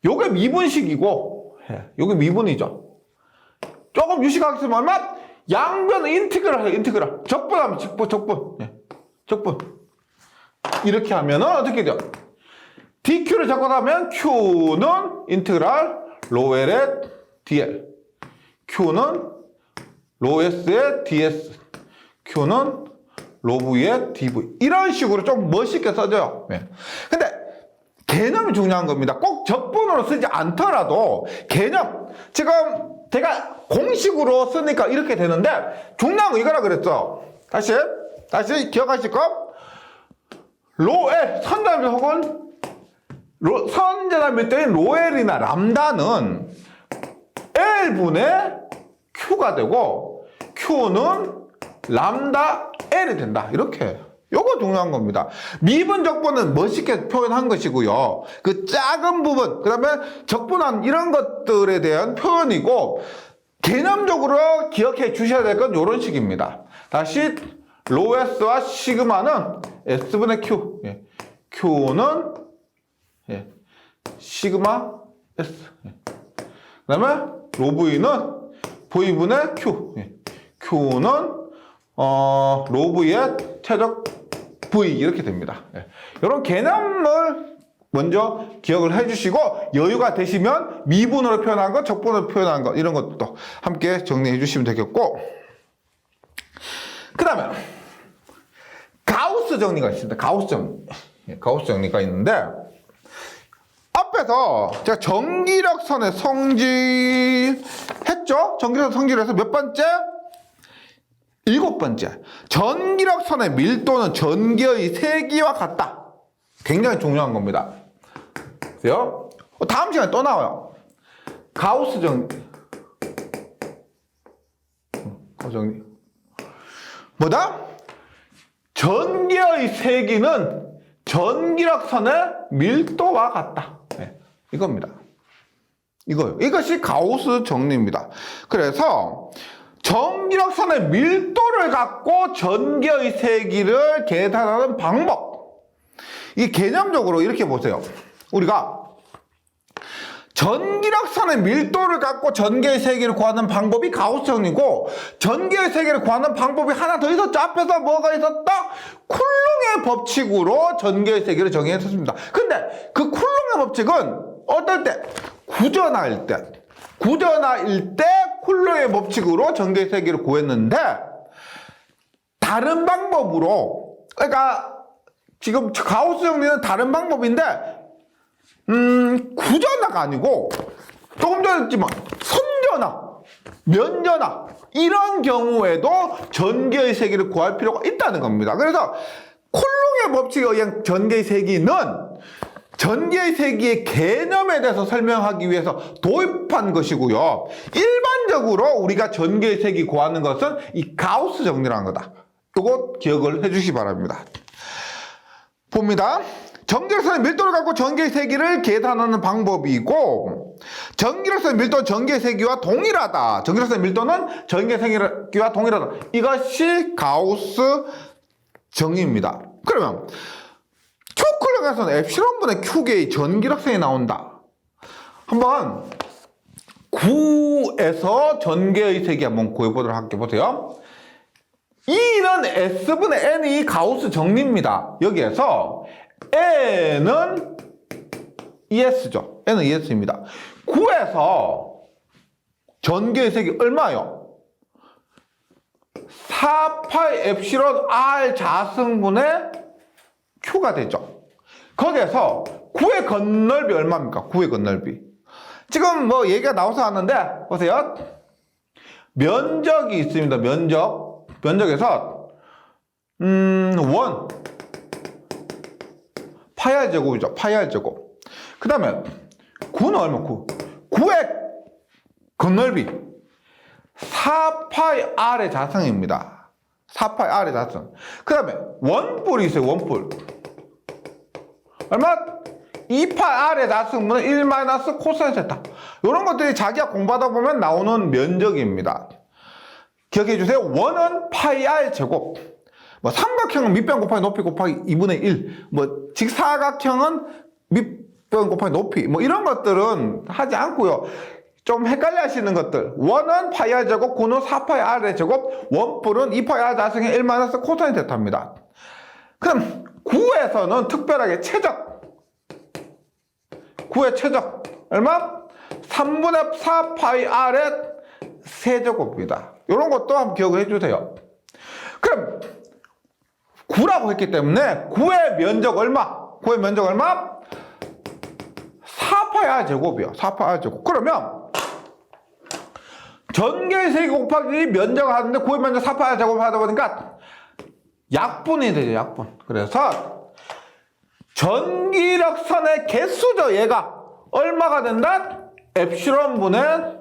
요게 미분식이고 요게 미분이죠. 조금 유식하게 쓰면 얼마? 양변은 인티그랄 해요. 인티그랄. 적분하면 적분. 예, 적분. 이렇게 하면은 어떻게 돼요? DQ를 적분하면 Q는 인티그랄 로 L의 DL. Q는 로 S의 DS. Q는 로 V의 DV. 이런 식으로 좀 멋있게 써져요. 네. 근데 개념이 중요한 겁니다. 꼭 적분으로 쓰지 않더라도 개념. 지금 제가 공식으로 쓰니까 이렇게 되는데 중요한 거 이거라 그랬죠. 다시 기억하실 거. 로 L 선자밀 혹은 선자나 밀도인 로 L이나 람다는 L분의 Q가 되고 Q는 람다 L이 된다. 이렇게. 요거 중요한 겁니다. 미분 적분은 멋있게 표현한 것이고요. 그 작은 부분, 그 다음에 적분한 이런 것들에 대한 표현이고 개념적으로 기억해 주셔야 될 건 이런 식입니다. 다시 로 S와 시그마는 S분의 Q. 예. Q는 예. 시그마 S. 예. 그 다음에 로 V는 V분의 Q. 예. Q는 로 V의 최적 V 이렇게 됩니다. 예. 이런 개념을 먼저 기억을 해주시고 여유가 되시면 미분으로 표현한 것, 적분으로 표현한 것 이런 것도 함께 정리해 주시면 되겠고 그 다음에 가우스 정리가 있습니다. 가우스 정리가 있는데 앞에서 제가 전기력선의 성질 했죠? 전기력선 성질에서 몇 번째? 7번째. 전기력선의 밀도는 전기의 세기와 같다. 굉장히 중요한 겁니다. 보세요. 다음 시간에 또 나와요. 가우스 정리. 뭐다? 전기의 세기는 전기력선의 밀도와 같다. 네, 이겁니다. 이거요. 이것이 가우스 정리입니다. 그래서 전기력선의 밀도를 갖고 전기의 세기를 계산하는 방법. 이 개념적으로 이렇게 보세요. 우리가 전기력선의 밀도를 갖고 전기의 세기를 구하는 방법이 가우스 정리고 전기의 세기를 구하는 방법이 하나 더 있었죠. 앞에서 뭐가 있었다? 쿨롱의 법칙으로 전기의 세기를 정의했었습니다. 근데 그 쿨롱의 법칙은 어떨 때? 구전하일 때 쿨롱의 법칙으로 전기의 세기를 구했는데 다른 방법으로 그러니까 지금 가우스 정리는 다른 방법인데 구전하가 아니고 조금 전에 했지만 선전하, 면전하 이런 경우에도 전기의 세기를 구할 필요가 있다는 겁니다. 그래서 쿨롱의 법칙에 의한 전기의 세기는 전기의 세기의 개념에 대해서 설명하기 위해서 도입한 것이고요. 일반적으로 우리가 전기의 세기 구하는 것은 이 가우스 정리라는 거다. 이거 기억을 해주시기 바랍니다. 봅니다. 전기력선의 밀도를 갖고 전기의 세기를 계산하는 방법이고 전기력선의 밀도는 전기의 세기와 동일하다. 전기력선의 밀도는 전기의 세기와 동일하다. 이것이 가우스 정리입니다. 그러면 Q쿨롱에서는 엡실론분의 Q개의 전기력선이 나온다. 한번 9에서 전기의 세기 한번 구해보도록 할게요. 보세요. E는 S분의 N이 가우스 정리입니다. 여기에서 N은 ES죠. N은 ES입니다. 9에서 전기의 세기 얼마요? 4파이 엡실론 r 자승분의 q가 되죠. 거기에서 구의 건널비 얼마입니까? 구의 건널비. 지금 뭐 얘기가 나와서 하는데 보세요. 면적이 있습니다. 면적에서 원 파이 r 제곱이죠. 파이 r 제곱. 그 다음에 구는 얼마? 구의 건널비 4파이 r의 자승입니다. 4파이 r의 자승. 그 다음에 원뿔이 있어요. 원뿔. 얼마? 2파이 r의 자승분은 1 마이너스 코사인 세타. 이런 것들이 자기가 공부하다 보면 나오는 면적입니다. 기억해 주세요. 원은 파이 r 제곱. 뭐 삼각형은 밑변 곱하기 높이 곱하기 2분의 1. 뭐 직사각형은 밑변 곱하기 높이. 뭐 이런 것들은 하지 않고요. 좀 헷갈려 하시는 것들. 원은 파이 r 제곱, 구는 4파이 r의 제곱, 원뿔은 2파이 r 자승의 1 마이너스 코사인 세타입니다. 그럼 구에서는 특별하게 최적. 구의 최적. 얼마? 3분의 4파이 r의 세제곱입니다. 이런 것도 한번 기억을 해주세요. 그럼 9라고 했기 때문에 9의 면적 얼마? 9의 면적 얼마? 4파이 r 제곱이요. 4파이 r 제곱. 그러면 전개의 세기 곱하기 면적을 하는데 9의 면적 4파이 r 제곱을 하다 보니까 약분이 되죠. 약분. 그래서 전기력선의 개수죠. 얘가 얼마가 된다? 엡실론분의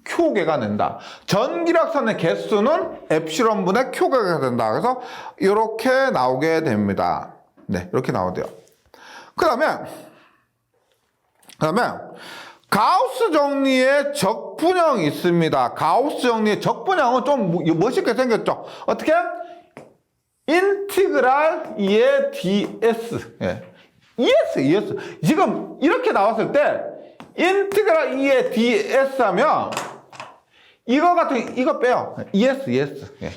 Q개가 된다. 전기력선의 개수는 엡실론분의 Q개가 된다. 그래서 이렇게 나오게 됩니다. 네, 이렇게 나오대요. 그 다음에 가우스 정리의 적분형이 있습니다. 가우스 정리의 적분형은 좀 멋있게 생겼죠. 어떻게? 인티그랄 2의 ds. 예. ES. 지금 이렇게 나왔을 때 인티그랄 2의 ds 하면 이거 빼요. ES. 예.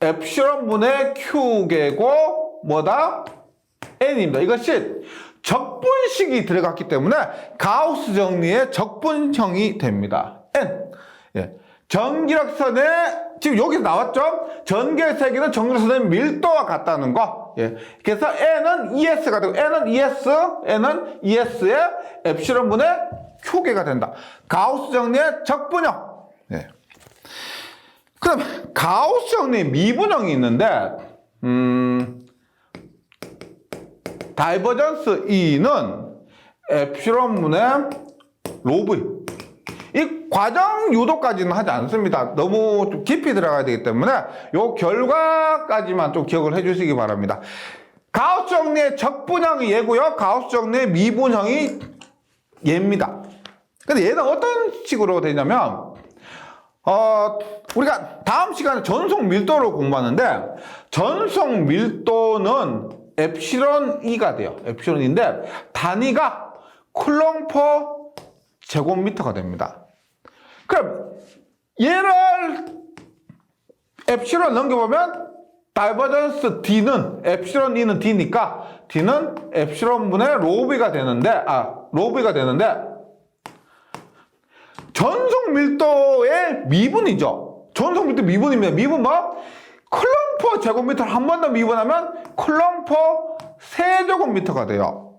엡실론분의 Q개고 뭐다? N입니다. 이것이 적분식이 들어갔기 때문에 가우스 정리의 적분형이 됩니다. N. 예. 전기력선의 지금 여기서 나왔죠? 전기의 세기는 전기력선의 밀도와 같다는 거. 예. 그래서 N은 ES가 되고 N은 ES의 엡실론분의 Q개가 된다. 가우스 정리의 적분형. 예. 그럼 가우스 정리의 미분형이 있는데 다이버전스 E는 엡실론분의 로브. 이 과정 유도까지는 하지 않습니다. 너무 좀 깊이 들어가야 되기 때문에 요 결과까지만 좀 기억을 해주시기 바랍니다. 가우스 정리의 적분형이 얘고요. 가우스 정리의 미분형이 얘입니다. 근데 얘는 어떤 식으로 되냐면 우리가 다음 시간에 전속 밀도를 공부하는데 전속 밀도는 엡실론 E가 돼요. 엡실론 E인데 단위가 쿨롱 퍼 제곱미터가 됩니다. 그럼 얘를 엡실론 넘겨보면 다이버전스 D는 엡실론 E는 D니까 D는 엡실론분의 로비가 되는데 전속 밀도의 미분이죠. 전속 밀도 미분입니다. 미분 뭐? 쿨롱 퍼 제곱미터를 한 번 더 미분하면 쿨롱 퍼 세제곱미터가 돼요.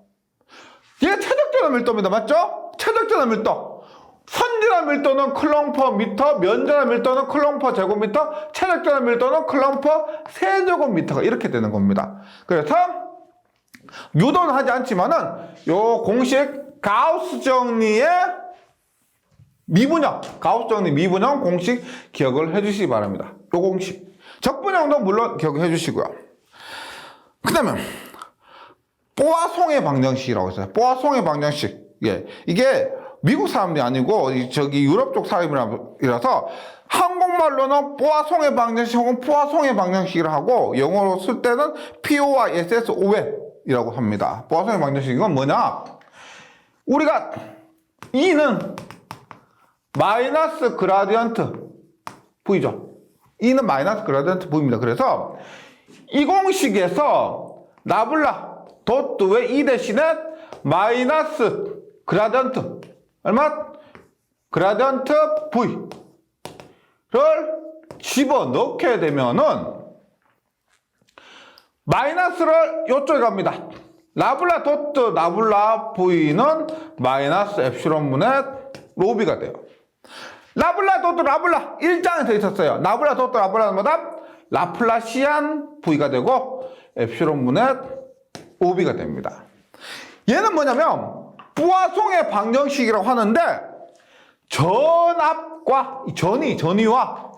이게 최적전압 밀도입니다. 맞죠? 최적전압 밀도. 선진압 밀도는 쿨롱 퍼 미터, 면전압 밀도는 쿨롱 퍼 제곱미터, 최적전압 밀도는 쿨롱 퍼 세제곱미터가 이렇게 되는 겁니다. 그래서 유도는 하지 않지만은 요 공식 가우스 정리의 미분형, 가우스 정리 미분형 공식 기억을 해주시기 바랍니다. 요 공식. 적분형도 물론 기억해 주시고요. 그 다음에 뽀아송의 방정식이라고 있어요. 뽀아송의 방정식. 예. 이게 미국 사람이 아니고 저기 유럽 쪽 사람이라서 한국말로는 뽀아송의 방정식 혹은 포아송의 방정식이라고 하고 영어로 쓸 때는 POISSON이라고 합니다. 뽀아송의 방정식은 뭐냐? 우리가 E는 마이너스 그라디언트 V죠. E는 마이너스 그라디언트 V입니다. 그래서 이 공식에서 나블라 도트의 E 대신에 마이너스 그라디언트 얼마? 그라디언트 V 집어넣게 되면은 마이너스를 이쪽에 갑니다. 라블라 도트 라블라 V는 마이너스 엡실론분의 로비가 돼요. 라블라 도트 라블라 1장에 있었어요. 라블라 도트 라블라는 뭐다? 라플라시안 V가 되고 엡실론분의 로비가 됩니다. 얘는 뭐냐면 부하송의 방정식이라고 하는데 전압과 전위와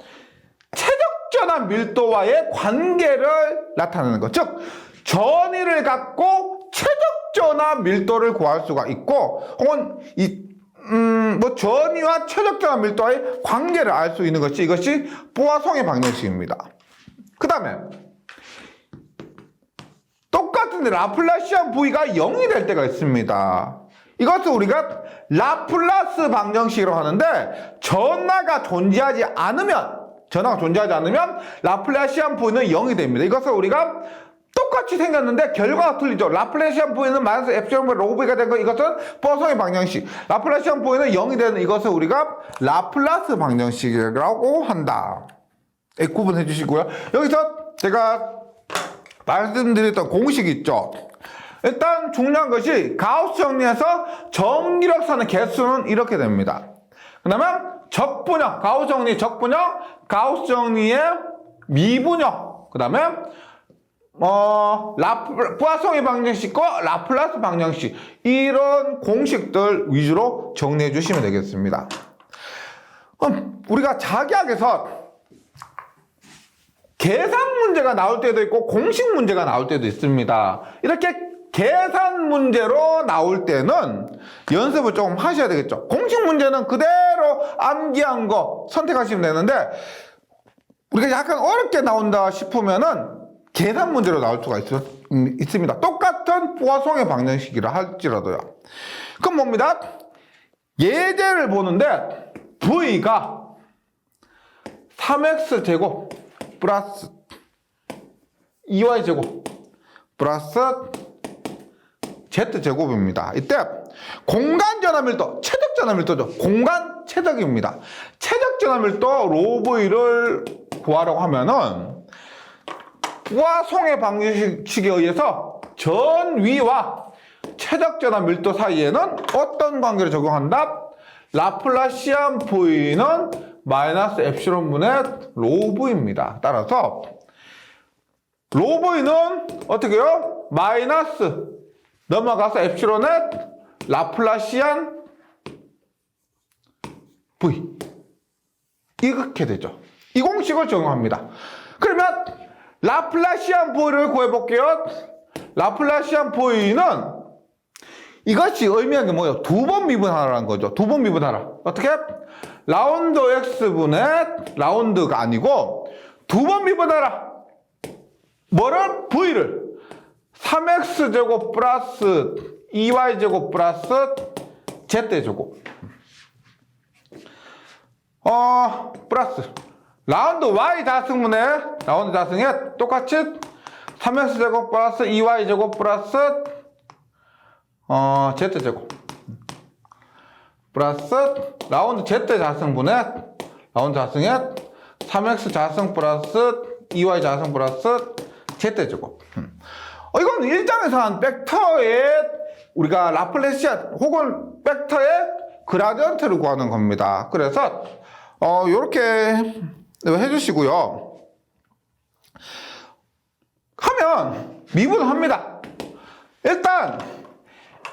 최적전압 밀도와의 관계를 나타내는 것. 즉 전위를 갖고 최적전압 밀도를 구할 수가 있고 혹은 전위와 최적전압 밀도와의 관계를 알 수 있는 것이 이것이 부하송의 방정식입니다. 그 다음에 똑같은데 라플라시안 V가 0이 될 때가 있습니다. 이것을 우리가 라플라스 방정식이라고 하는데 전하가 존재하지 않으면 라플라시안 V는 0이 됩니다. 이것을 우리가 똑같이 생겼는데 결과가 틀리죠. 라플라시안 V는 마이너스 엡실론분의 로그가 된 거, 이것은 포송의 방정식. 라플라시안 V는 0이 되는 이것을 우리가 라플라스 방정식이라고 한다. 구분해 주시고요. 여기서 제가 말씀드렸던 공식이 있죠. 일단 중요한 것이 가우스 정리에서 전기력선의 개수는 이렇게 됩니다. 그 다음에 적분형, 가우스 정리 적분형, 가우스 정리의 미분형, 그 다음에 부하송의 방정식과 라플라스 방정식, 이런 공식들 위주로 정리해 주시면 되겠습니다. 그럼 우리가 자기학에서 계산 문제가 나올 때도 있고 공식 문제가 나올 때도 있습니다. 이렇게 계산 문제로 나올 때는 연습을 조금 하셔야 되겠죠. 공식 문제는 그대로 암기한 거 선택하시면 되는데 우리가 약간 어렵게 나온다 싶으면은 계산 문제로 나올 수가 있습니다. 똑같은 부하송의 방정식이라 할지라도요. 그럼 뭡니다? 예제를 보는데 V가 3x제곱 플러스 2y제곱 플러스 z제곱입니다. 이때 공간전압밀도, 최적전압밀도죠. 공간 최적입니다. 최적전압밀도 로브이를 구하라고 하면은 부하송의 방정식에 의해서 전위와 최적전압밀도 사이에는 어떤 관계를 적용한다? 라플라시안 V는 마이너스 엡실론분의 로브입니다. 따라서 로브는 어떻게 해요? 마이너스 넘어가서 엡실론의 라플라시안 V, 이렇게 되죠. 이 공식을 적용합니다. 그러면 라플라시안 V를 구해볼게요. 라플라시안 V는 이것이 의미하는 게 뭐예요? 두 번 미분하라는 거죠. 두 번 미분하라. 어떻게? 라운드 x분의 라운드가 아니고 두 번 미분하라. 뭐를? V를 3x제곱 플러스 2y제곱 플러스 z제곱 플러스 라운드 y 자승분의 라운드 자승에 똑같이 3x제곱 플러스 2y제곱 플러스 z제곱 플러스 라운드 z 자승분의 라운드 자승에 3x 자승 플러스 2y 자승 플러스 z제곱. 이건 1장에서 한 벡터의 우리가 라플래시안 혹은 벡터의 그라디언트를 구하는 겁니다. 그래서 요렇게 해주시고요. 하면 미분합니다. 일단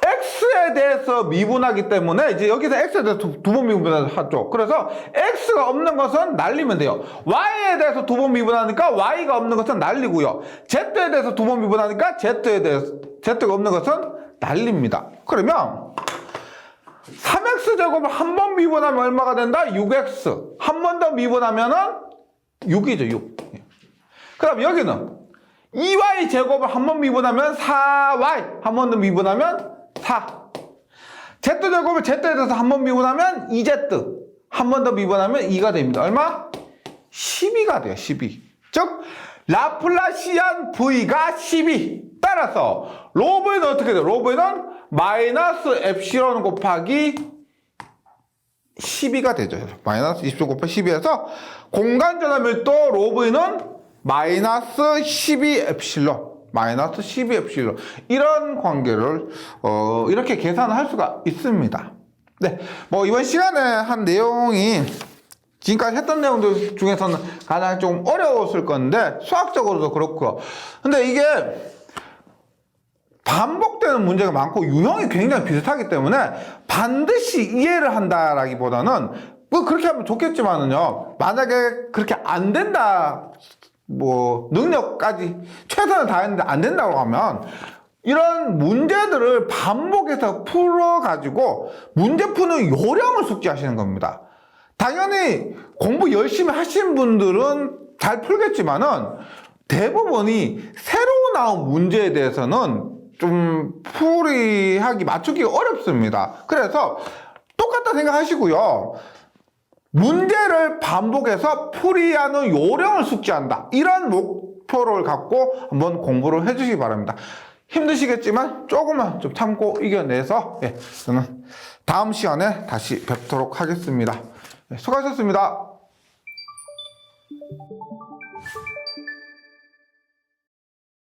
x에 대해서 미분하기 때문에 이제 여기서 x에 대해서 두 번 미분하죠. 그래서 x가 없는 것은 날리면 돼요. y에 대해서 두 번 미분하니까 y가 없는 것은 날리고요. z에 대해서 두 번 미분하니까 z가 없는 것은 날립니다. 그러면 3x제곱을 한 번 미분하면 얼마가 된다? 6x. 한 번 더 미분하면은 6이죠, 6. 그 다음 여기는 2y제곱을 한 번 미분하면 4y. 한 번 더 미분하면 4. z제곱을 z에 대해서 한 번 미분하면 2z. 한 번 더 미분하면 2가 됩니다. 얼마? 12가 돼요, 12. 즉, 라플라시안 V가 12. 따라서, 로브에는 어떻게 돼요? 로브에는 마이너스 엡실론 곱하기 12가 되죠. 마이너스 20 곱하기 12에서 공간 전압 밀도 로 V는 마이너스 12 엡실론. 마이너스 12 엡실론. 이런 관계를 이렇게 계산할 수가 있습니다. 네, 뭐 이번 시간에 한 내용이 지금까지 했던 내용들 중에서는 가장 좀 어려웠을 건데 수학적으로도 그렇고, 근데 이게 반복되는 문제가 많고 유형이 굉장히 비슷하기 때문에 반드시 이해를 한다라기보다는 뭐 그렇게 하면 좋겠지만은요, 만약에 그렇게 안 된다, 뭐 능력까지 최선을 다했는데 안 된다고 하면 이런 문제들을 반복해서 풀어가지고 문제 푸는 요령을 숙지하시는 겁니다. 당연히 공부 열심히 하신 분들은 잘 풀겠지만은 대부분이 새로 나온 문제에 대해서는 좀 맞추기 어렵습니다. 그래서 똑같다 생각하시고요. 문제를 반복해서 풀이하는 요령을 숙지한다. 이런 목표를 갖고 한번 공부를 해주시기 바랍니다. 힘드시겠지만 조금만 좀 참고 이겨내서 저는 다음 시간에 다시 뵙도록 하겠습니다. 수고하셨습니다.